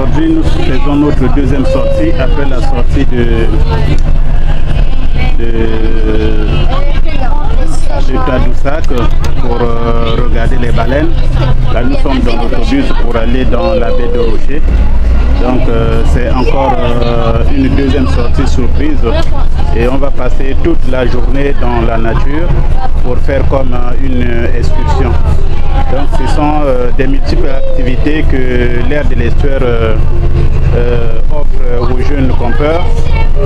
Aujourd'hui, nous faisons notre deuxième sortie après la sortie de Tadoussac pour regarder les baleines. Là, nous sommes dans l'autobus pour aller dans la baie de Rocher. Donc, c'est encore une deuxième sortie surprise et on va passer toute la journée dans la nature pour faire comme une excursion. Donc, ce sont des multiples activités que l'aire de l'estuaire offre aux jeunes campeurs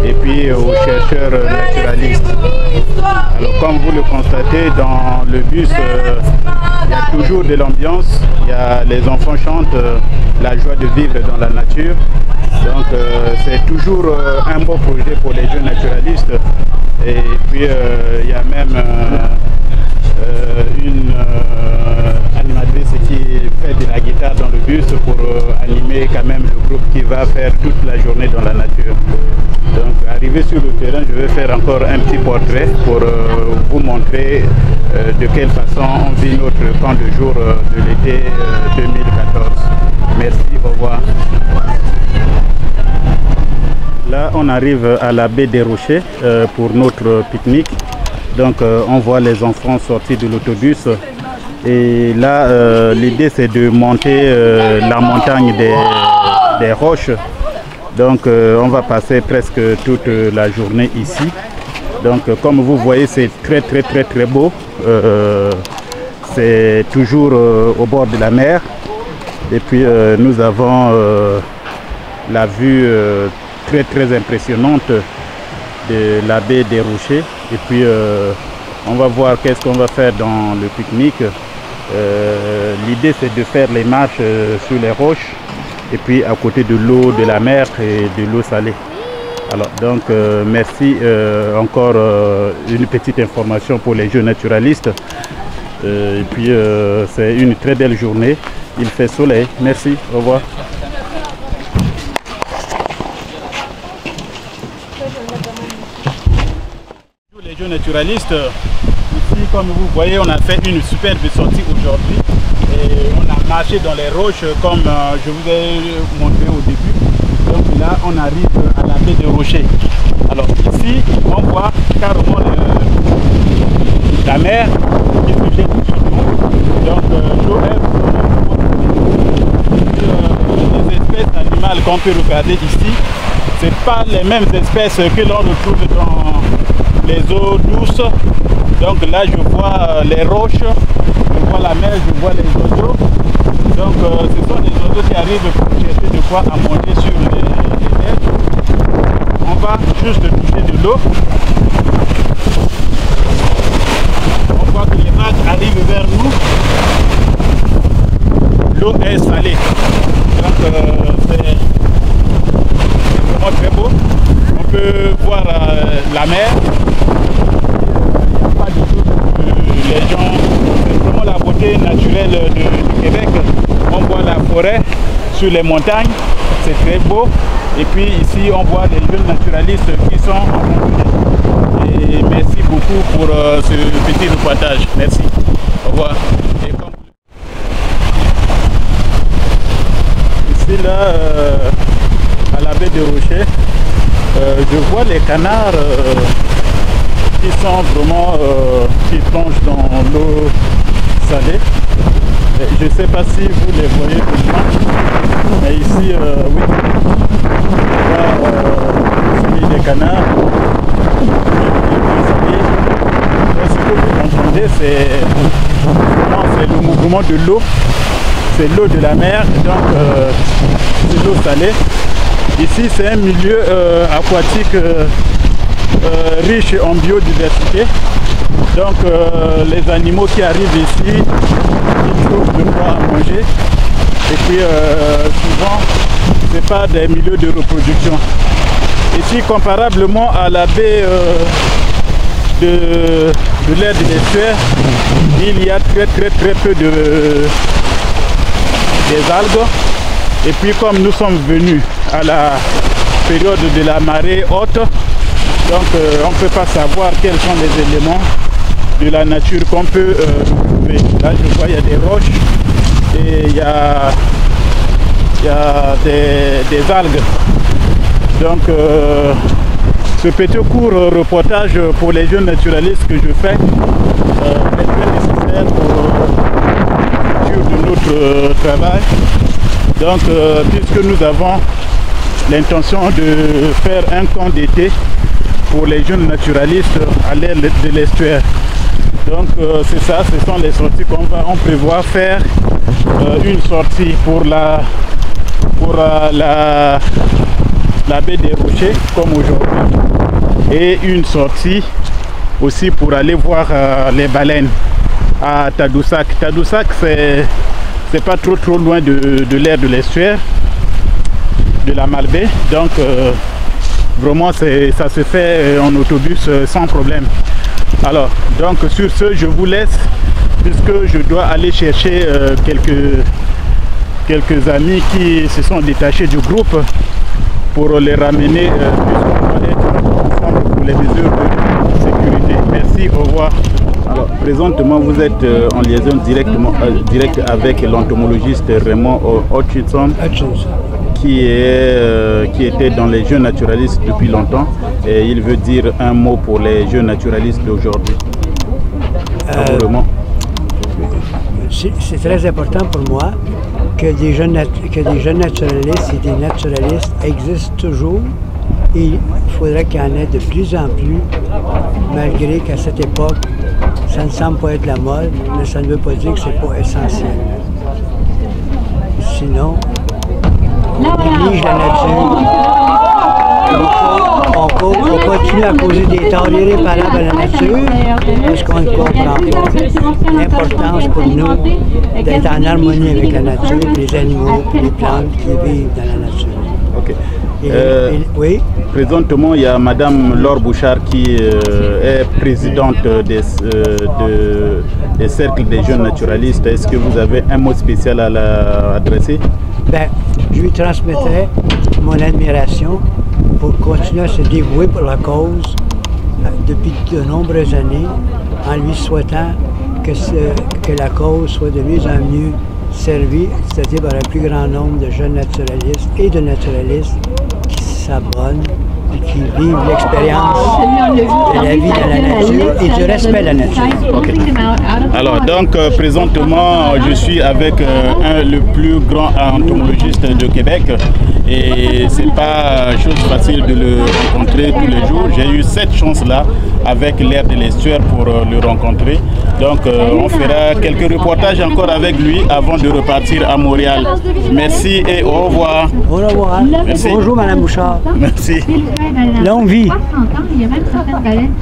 et puis aux chercheurs naturalistes. Alors, comme vous le constatez, dans le bus, il y a toujours de l'ambiance, les enfants chantent la joie de vivre dans la nature. Donc c'est toujours un beau projet pour les jeunes naturalistes. Et puis il y a même une animatrice qui fait de la guitare dans le bus pour animer quand même le groupe qui va faire toute la journée dans la nature. Donc arrivé sur le terrain, je vais faire encore un petit portrait pour vous montrer de quelle façon on vit notre camp de jour de l'été 2014. Merci, au revoir. Là, on arrive à la baie des Rochers pour notre pique-nique. Donc on voit les enfants sortir de l'autobus. Et là, l'idée c'est de monter la montagne des roches. Donc on va passer presque toute la journée ici. Donc comme vous voyez, c'est très beau. C'est toujours au bord de la mer. Et puis nous avons la vue très impressionnante de la baie des Rochers. Et puis on va voir qu'est-ce qu'on va faire dans le pique-nique. L'idée c'est de faire les marches sur les roches et puis à côté de l'eau de la mer et de l'eau salée. Alors donc merci encore une petite information pour les jeunes naturalistes. Et puis c'est une très belle journée. Il fait soleil. Merci. Au revoir. Les jeunes naturalistes, ici comme vous voyez, on a fait une superbe sortie aujourd'hui. Et on a marché dans les roches comme je vous ai montré au début. Donc là, on arrive à la baie de Rocher. Alors ici, on voit carrément la mer qui se jette sur nous. Donc l'eau est les espèces animales qu'on peut regarder ici. Ce n'est pas les mêmes espèces que l'on retrouve dans les eaux douces. Donc là, je vois les roches, je vois la mer, je vois les oiseaux. Donc ce sont des oiseaux qui arrivent pour chercher de quoi à manger sur les terres. On va juste toucher de l'eau. On voit que les vagues arrivent vers nous. L'eau est salée. Donc c'est vraiment très beau. On peut voir la mer. Il n'y a pas du tout les gens. C'est vraiment la beauté naturelle du Québec. On voit la forêt sur les montagnes. C'est très beau. Et puis ici on voit les jeunes naturalistes qui sont en randonnée. Et merci beaucoup pour ce petit reportage. Merci. Au revoir. Ici là, à la baie de Rocher, je vois les canards qui sont vraiment qui plongent dans l'eau salée. Je ne sais pas si vous les voyez de loin, mais ici oui, on voit les canards. Et ce que vous entendez, c'est le mouvement de l'eau. C'est l'eau de la mer, donc c'est l'eau salée. Ici c'est un milieu aquatique riche en biodiversité. Donc les animaux qui arrivent ici, ils trouvent de quoi à manger. Et puis souvent, ce n'est pas des milieux de reproduction. Ici, comparablement à la baie de l'aire de l'estuaire, il y a très peu des algues. Et puis comme nous sommes venus à la période de la marée haute, donc on ne peut pas savoir quels sont les éléments de la nature qu'on peut trouver. Là je vois il y a des roches et il y a il y a des algues. Donc ce petit court reportage pour les jeunes naturalistes que je fais est très nécessaire pour notre travail. Donc puisque nous avons l'intention de faire un camp d'été pour les jeunes naturalistes à l'air de l'estuaire. Donc c'est ça, ce sont les sorties on prévoit faire. Une sortie pour la baie des Rochers comme aujourd'hui, et une sortie aussi pour aller voir les baleines à Tadoussac. Tadoussac, c'est pas trop loin de l'aire de l'estuaire de la Malbaie, donc vraiment ça se fait en autobus sans problème. Alors donc sur ce, je vous laisse puisque je dois aller chercher quelques amis qui se sont détachés du groupe pour les ramener puisqu'on doit être ensemble pour les mesures de sécurité. Merci, au revoir. Alors, présentement, vous êtes en liaison directe avec l'entomologiste Raymond Hutchinson, qui était dans les jeunes naturalistes depuis longtemps, et il veut dire un mot pour les jeunes naturalistes d'aujourd'hui. C'est très important pour moi que des jeunes naturalistes et des naturalistes existent toujours, et il faudrait qu'il y en ait de plus en plus, malgré qu'à cette époque, ça ne semble pas être la mode, mais ça ne veut pas dire que c'est pas essentiel. Sinon, on néglige la nature. On continue à causer des torts irréparables à la nature parce qu'on ne comprend pas l'importance pour nous d'être en harmonie avec la nature, les animaux, les plantes qui vivent dans la nature. Okay. Oui. Présentement, il y a Madame Laure Bouchard qui est présidente des cercles des jeunes naturalistes. Est-ce que vous avez un mot spécial à l'adresser? Ben, je lui transmettrai mon admiration pour continuer à se dévouer pour la cause depuis de nombreuses années, en lui souhaitant que la cause soit de mieux en mieux servie, c'est-à-dire par un plus grand nombre de jeunes naturalistes et de naturalistes qui s'abonnent et qui vivent l'expérience de la vie dans la nature et du respect de la nature. Okay. Alors donc présentement je suis avec le plus grand entomologiste de Québec, et c'est pas chose facile de le rencontrer tous les jours. J'ai eu cette chance là avec l'aire de l'estuaire pour le rencontrer. Donc on fera quelques reportages encore avec lui avant de repartir à Montréal. Merci et au revoir. Au revoir. Merci. Bonjour Madame Bouchard. Merci. Longue vie. Il y a même certaines baleines